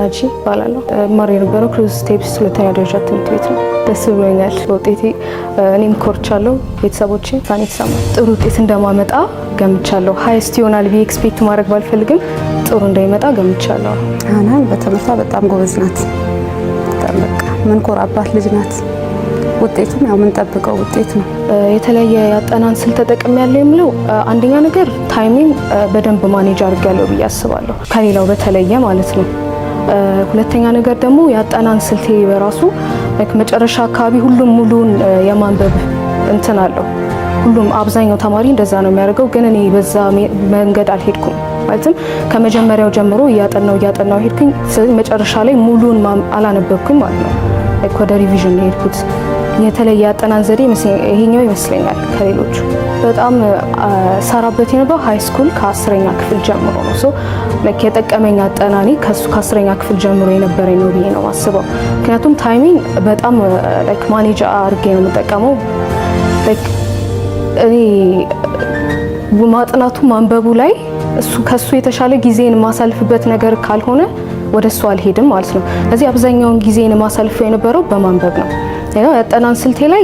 ናጂ ባላለው ማር የነበረው ክሩዝ ስቴፕስ ሁለተኛ ደረጃ ትምህርት ቤት ነው። ደስ ብሎኛል በውጤቴ። እኔም ኮርቻለሁ። ቤተሰቦቼ ታኔ ተሰማ ጥሩ ውጤት እንደማመጣ ገምቻለሁ። ሃይስት ይሆናል ብዬ ኤክስፔክት ማድረግ ባልፈልግም ጥሩ እንደሚመጣ ገምቻለሁ። ሀናን በትምህርቷ በጣም ጎበዝ ናት። በጣም በቃ ምን ኮራባት ልጅ ናት። ውጤቱም ያው ምን ጠብቀው ውጤት ነው። የተለየ ያጠናን ስል ተጠቅሜያለሁ የሚለው አንደኛ ነገር ታይሚንግ በደንብ ማኔጅ አድርጌያለሁ ብዬ አስባለሁ፣ ከሌላው በተለየ ማለት ነው። ሁለተኛ ነገር ደግሞ ያጠናን ስልቴ በራሱ መጨረሻ አካባቢ ሁሉም ሙሉን የማንበብ እንትን አለው። ሁሉም አብዛኛው ተማሪ እንደዛ ነው የሚያደርገው፣ ግን እኔ በዛ መንገድ አልሄድኩም። ማለትም ከመጀመሪያው ጀምሮ እያጠናው ሄድኩኝ። ስለዚህ መጨረሻ ላይ ሙሉን አላነበብኩም ማለት ነው። ወደ ሪቪዥን ነው የሄድኩት። የተለየ ያጠናን ዘዴ ይሄኛው ይመስለኛል ከሌሎቹ። በጣም ሰራበት የነበረው ሃይ ስኩል ከ10ኛ ክፍል ጀምሮ ነው። ሶ ላይክ የጠቀመኝ አጠናኒ ከሱ ከ10ኛ ክፍል ጀምሮ የነበረኝ ነው ብዬ ነው ማስበው። ምክንያቱም ታይሚንግ በጣም ላይክ ማኔጅ አድርጌ ነው የምጠቀመው። ላይክ እኔ ማጥናቱ ማንበቡ ላይ ከሱ የተሻለ ጊዜን ማሳልፍበት ነገር ካልሆነ ወደሱ አልሄድም ማለት ነው። ስለዚህ አብዛኛውን ጊዜን ማሳልፈው የነበረው በማንበብ ነው። ያጠናን ስልቴ ላይ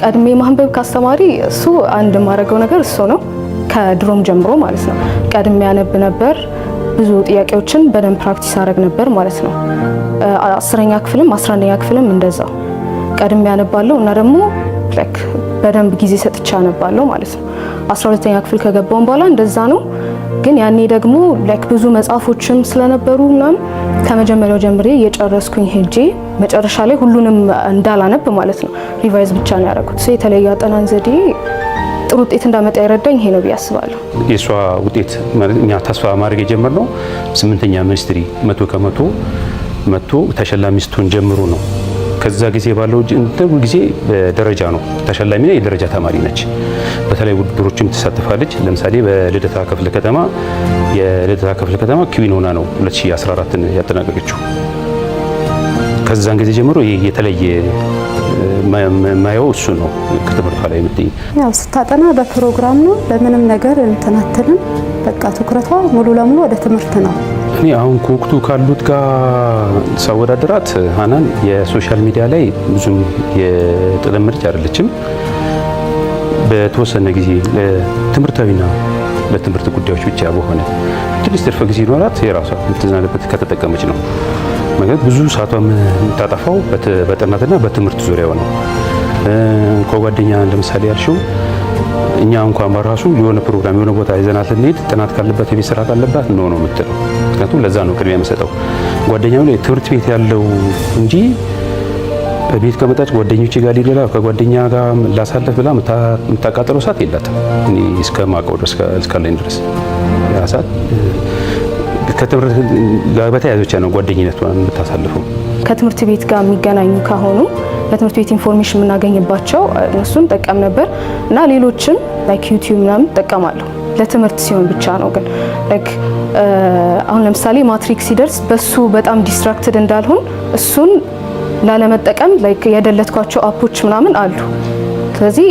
ቀድሜ ማንበብ ካስተማሪ እሱ አንድ ማረገው ነገር እሱ ነው። ከድሮም ጀምሮ ማለት ነው ቀድሜ ያነብ ነበር። ብዙ ጥያቄዎችን በደንብ ፕራክቲስ አደረግ ነበር ማለት ነው። 10ኛ ክፍልም 11ኛ ክፍልም እንደዛው ቀድሜ ያነባለሁ እና ደግሞ ላይክ በደንብ ጊዜ ሰጥቼ አነባለሁ ማለት ነው። 12ኛ ክፍል ከገባውን በኋላ እንደዛ ነው። ግን ያኔ ደግሞ ላይክ ብዙ መጽሐፎችም ስለነበሩ ምናምን ከመጀመሪያው ጀምሬ የጨረስኩኝ ሄጄ መጨረሻ ላይ ሁሉንም እንዳላነብ ማለት ነው ሪቫይዝ ብቻ ነው ያደረኩት። የተለየ አጠናን ዘዴ ጥሩ ውጤት እንዳመጣ ይረዳኝ ይሄ ነው ብዬ አስባለሁ። የሷ ውጤት እኛ ተስፋ ማድረግ የጀመርነው 8ኛ ሚኒስትሪ 100% መጥቶ ተሸላሚ ስትሆን ጀምሮ ነው። ከዛ ጊዜ ባለው ጊዜ በደረጃ ነው ተሸላሚ ነው። የደረጃ ተማሪ ነች። በተለይ ውድድሮችም ትሳተፋለች። ለምሳሌ በልደታ ክፍለ ከተማ ክዊን ሆና ነው 2014ን ያጠናቀቀችው። ከዛን ጊዜ ጀምሮ የተለየ ማየው እሱ ነው። ከትምህርቷ ላይ የምትይ ያው ስታጠና በፕሮግራም ነው። ለምንም ነገር እንትናተልን በቃ ትኩረቷ ሙሉ ለሙሉ ወደ ትምህርት ነው። እኔ አሁን ከወቅቱ ካሉት ጋር ሳወዳደራት ሀናን የሶሻል ሚዲያ ላይ ብዙም የተለመደች አይደለችም። በተወሰነ ጊዜ ትምህርታዊና ለትምህርት ጉዳዮች ብቻ በሆነ ትንሽ ትርፍ ጊዜ ይኖራት የራሷ የምትዝናናበት ከተጠቀመች ነው። ማለት ብዙ ሰዓቷን የምታጠፋው በጥናትና በትምህርት ዙሪያው ነው። ከጓደኛ ለምሳሌ ያልሽው እኛ እንኳን በራሱ የሆነ ፕሮግራም የሆነ ቦታ ይዘናት ልንሄድ ጥናት ካለበት የቤት ስራ ካለባት ነው የምትለው። ምክንያቱም ለዛ ነው ቅድሚያ የምሰጠው። ጓደኛው ላይ ትምህርት ቤት ያለው እንጂ ቤት ከመጣች ጓደኞቼ ጋር ሊደላ ከጓደኛ ጋር ላሳለፍ ብላ የምታቃጠለው ሰዓት የላትም። እኔ እስከማውቀው ድረስ እስካለኝ ድረስ ያ ሰዓት ከትምህርት ጋር በተያያዘ ብቻ ነው ጓደኝነቷን የምታሳልፈው። ከትምህርት ቤት ጋር የሚገናኙ ከሆኑ በትምህርት ቤት ኢንፎርሜሽን የምናገኝባቸው እነሱን ጠቀም ነበር እና ሌሎችም ላይክ ዩቲዩብ ምናምን ጠቀማለሁ። ለትምህርት ሲሆን ብቻ ነው። ግን ላይክ አሁን ለምሳሌ ማትሪክስ ሲደርስ በሱ በጣም ዲስትራክትድ እንዳልሆን እሱን ላለመጠቀም ላይክ ያደለትኳቸው አፖች ምናምን አሉ። ስለዚህ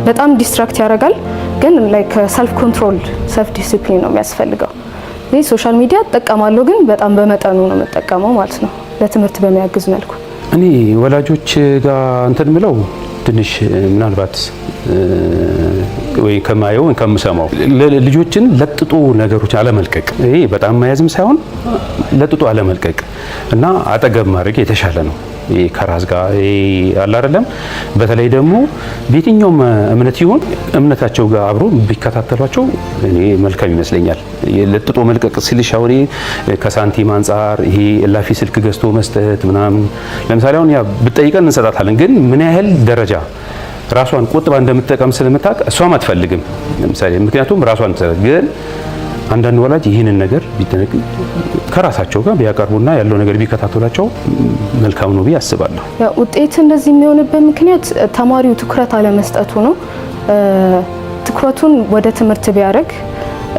በጣም ዲስትራክት ያደርጋል። ግን ላይክ ሰልፍ ኮንትሮል ሰልፍ ዲሲፕሊን ነው የሚያስፈልገው። ይህ ሶሻል ሚዲያ እጠቀማለሁ፣ ግን በጣም በመጠኑ ነው የምጠቀመው ማለት ነው፣ ለትምህርት በሚያግዝ መልኩ። እኔ ወላጆች ጋር እንትን ምለው ትንሽ ምናልባት ወይ ከማየው ከምሰማው ልጆችን ለጥጦ ነገሮች አለመልቀቅ፣ ይሄ በጣም መያዝም ሳይሆን ለጥጦ አለመልቀቅ እና አጠገብ ማድረግ የተሻለ ነው። ይሄ ከራስ ጋር አለ አይደለም። በተለይ ደግሞ በየትኛውም እምነት ይሁን እምነታቸው ጋር አብሮ ቢከታተሏቸው እኔ መልካም ይመስለኛል። ለጥጦ መልቀቅ ሲልሽ አሁን ከሳንቲም አንፃር ይሄ እላፊ ስልክ ገዝቶ መስጠት ምናምን ለምሳሌ አሁን ያ ብትጠይቀን እንሰጣታለን፣ ግን ምን ያህል ደረጃ ራሷን ቆጥባ እንደምትጠቀም ስለምታውቅ እሷም አትፈልግም። ለምሳሌ ምክንያቱም ራሷን ግን አንዳንድ ወላጅ ይህንን ነገር ቢጠነቅ ከራሳቸው ጋር ቢያቀርቡና ያለው ነገር ቢከታተሏቸው መልካም ነው ብዬ አስባለሁ። ውጤት እንደዚህ የሚሆንበት ምክንያት ተማሪው ትኩረት አለመስጠቱ ነው። ትኩረቱን ወደ ትምህርት ቢያደርግ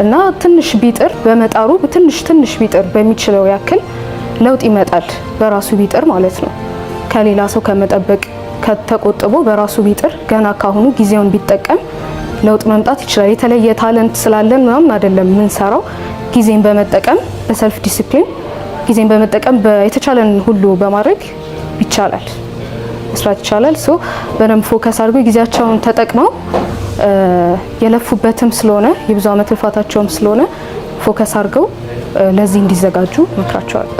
እና ትንሽ ቢጥር በመጣሩ ትንሽ ቢጥር በሚችለው ያክል ለውጥ ይመጣል። በራሱ ቢጥር ማለት ነው። ከሌላ ሰው ከመጠበቅ ከተቆጥቦ በራሱ ቢጥር ገና ካሁኑ ጊዜውን ቢጠቀም ለውጥ መምጣት ይችላል። የተለየ ታለንት ስላለን ምናምን አይደለም የምንሰራው። ጊዜን በመጠቀም በሰልፍ ዲሲፕሊን ጊዜን በመጠቀም የተቻለን ሁሉ በማድረግ ይቻላል መስራት ይቻላል። ሶ በደንብ ፎከስ አድርገው ጊዜያቸውን ተጠቅመው የለፉበትም ስለሆነ የብዙ ዓመት ልፋታቸውም ስለሆነ ፎከስ አድርገው ለዚህ እንዲዘጋጁ መክራቸዋለሁ።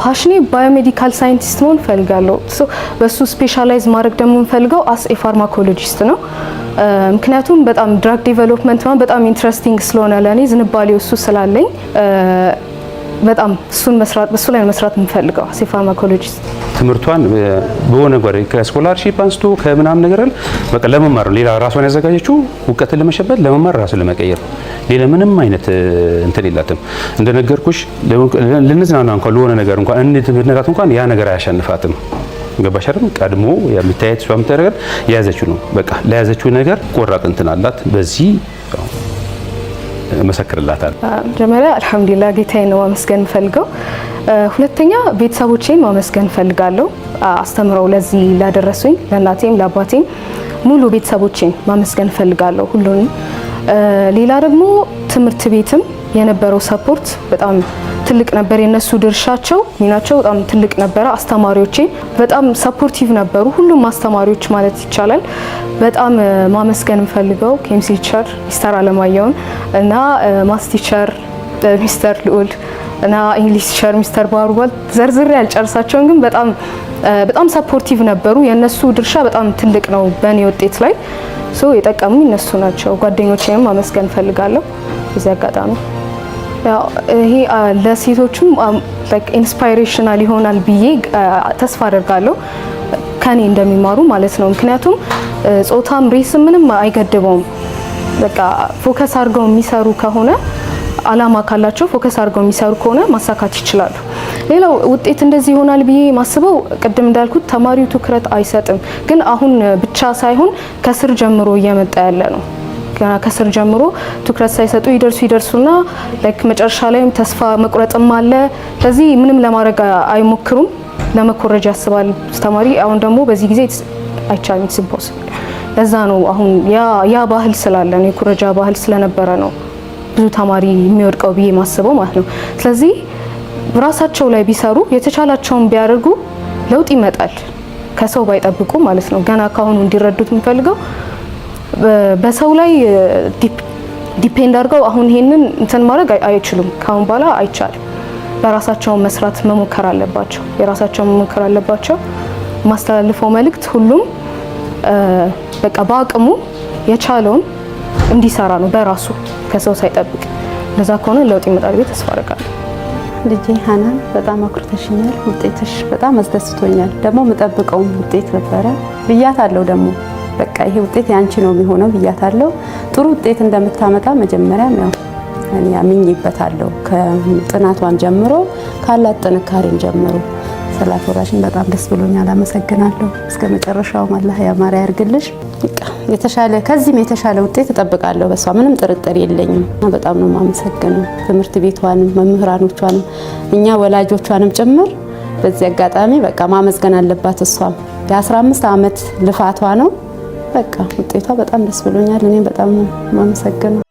ፓሽኔ ባዮሜዲካል ሳይንቲስት መሆን ፈልጋለሁ። ሶ በሱ ስፔሻላይዝ ማድረግ ደግሞ ፈልገው አስ ኤ ፋርማኮሎጂስት ነው። ምክንያቱም በጣም ድራግ ዴቨሎፕመንት በጣም ኢንትረስቲንግ ስለሆነ ለኔ ዝንባሌው እሱ ስላለኝ በጣም በሱ ላይ መስራት የምፈልገው አስ ኤ ፋርማኮሎጂስት። ትምህርቷን በሆነ ነገር ከስኮላርሺፕ አንስቶ ከምናምን ነገር በቃ ለመማር ሌላ ራሷን ያዘጋጀችው እውቀትን ለመሸበት ለመማር ራስን ለመቀየር ሌላ ምንም አይነት እንትን የላትም። እንደነገርኩሽ ለነዝናና እንኳን ለሆነ ነገር እንኳን እንድትነራት እንኳን ያ ነገር አያሸንፋትም። ገባሽ አይደል? ቀድሞ የምታየት እሷ የምታደርገው የያዘችው ነው። በቃ ለያዘችው ነገር ቆራጥ እንትን አላት። በዚህ መሰክርላታል። መጀመሪያ አልሐምዱሊላህ ጌታዬ ነው ማመስገን ፈልገው። ሁለተኛ ቤተሰቦቼን ማመስገን ፈልጋለሁ። አስተምረው ለዚህ ላደረሱኝ ለእናቴም ለአባቴም ሙሉ ቤተሰቦቼን ማመስገን ፈልጋለሁ ሁሉንም። ሌላ ደግሞ ትምህርት ቤትም የነበረው ሰፖርት በጣም ትልቅ ነበር። የነሱ ድርሻቸው ሚናቸው በጣም ትልቅ ነበረ። አስተማሪዎቼ በጣም ሰፖርቲቭ ነበሩ። ሁሉም አስተማሪዎች ማለት ይቻላል በጣም ማመስገን ፈልገው ኬሚስትሪ ቲቸር ሚስተር አለማየሁን እና ማስ ቲቸር ሚስተር ልዑል እና እንግሊዝ ቲቸር ሚስተር ባሩባል ዘርዝሬ ያልጨርሳቸውን ግን በጣም ሰፖርቲቭ ነበሩ። የነሱ ድርሻ በጣም ትልቅ ነው በእኔ ውጤት ላይ ሶ የጠቀሙኝ እነሱ ናቸው። ጓደኞቼንም ማመስገን ፈልጋለሁ በዚህ አጋጣሚ። ያው ይሄ ለሴቶችም ላይክ ኢንስፓይሬሽናል ይሆናል ብዬ ተስፋ አደርጋለሁ ከኔ እንደሚማሩ ማለት ነው። ምክንያቱም ጾታም ሬስም ምንም አይገድበውም። በቃ ፎከስ አድርገው የሚሰሩ ከሆነ አላማ ካላቸው ፎከስ አድርገው የሚሰሩ ከሆነ ማሳካት ይችላሉ። ሌላው ውጤት እንደዚህ ይሆናል ብዬ ማስበው ቅድም እንዳልኩት ተማሪው ትኩረት አይሰጥም፣ ግን አሁን ብቻ ሳይሆን ከስር ጀምሮ እየመጣ ያለ ነው። ከስር ጀምሮ ትኩረት ሳይሰጡ ይደርሱና ላይክ መጨረሻ ላይም ተስፋ መቁረጥም አለ። ስለዚህ ምንም ለማድረግ አይሞክሩም፣ ለመኮረጅ ያስባል ተማሪ። አሁን ደግሞ በዚህ ጊዜ አይቻልም፣ ኢትስ ኢምፖሲብል። ለዛ ነው አሁን ያ ባህል ስላለ ነው የኩረጃ ባህል ስለነበረ ነው ብዙ ተማሪ የሚወድቀው ብዬ ማስበው ማለት ነው። ስለዚህ ራሳቸው ላይ ቢሰሩ የተቻላቸውን ቢያደርጉ ለውጥ ይመጣል፣ ከሰው ባይጠብቁ ማለት ነው። ገና ካሁኑ እንዲረዱት የምፈልገው በሰው ላይ ዲፔንድ አድርገው አሁን ይሄንን እንትን ማድረግ አይችሉም። ካሁን በኋላ አይቻልም። በራሳቸው መስራት መሞከር አለባቸው። የራሳቸው መሞከር አለባቸው። ማስተላልፈው መልእክት ሁሉም በቃ በአቅሙ የቻለውን እንዲሰራ ነው በራሱ ከሰው ሳይጠብቅ። ለዛ ከሆነ ለውጥ ይመጣል ብዬ ተስፋ አደርጋለሁ። ልጄ ሀናን በጣም አኩርተሽኛል። ውጤትሽ በጣም አስደስቶኛል። ደግሞ የምጠብቀው ውጤት ነበረ ብያታለሁ። ደግሞ በቃ ይሄ ውጤት ያንቺ ነው የሚሆነው ብያታለሁ። ጥሩ ውጤት እንደምታመጣ መጀመሪያም ያው እኔ አምኜበታለሁ። ከጥናቷን ጀምሮ ካላት ጥንካሬን ጀምሮ ስላፈራሽን በጣም ደስ ብሎኛል። አመሰግናለሁ። እስከ መጨረሻው አላህ ያማረ ያርግልሽ። በቃ የተሻለ ከዚህም የተሻለ ውጤት እጠብቃለሁ። በሷ ምንም ጥርጥር የለኝም። በጣም ነው የማመሰግነው ትምህርት ቤቷንም መምህራኖቿንም እኛ ወላጆቿንም ጭምር በዚህ አጋጣሚ በቃ ማመስገን አለባት። እሷም የ15 ዓመት ልፋቷ ነው። በቃ ውጤቷ በጣም ደስ ብሎኛል። እኔ በጣም ነው የማመሰግነው።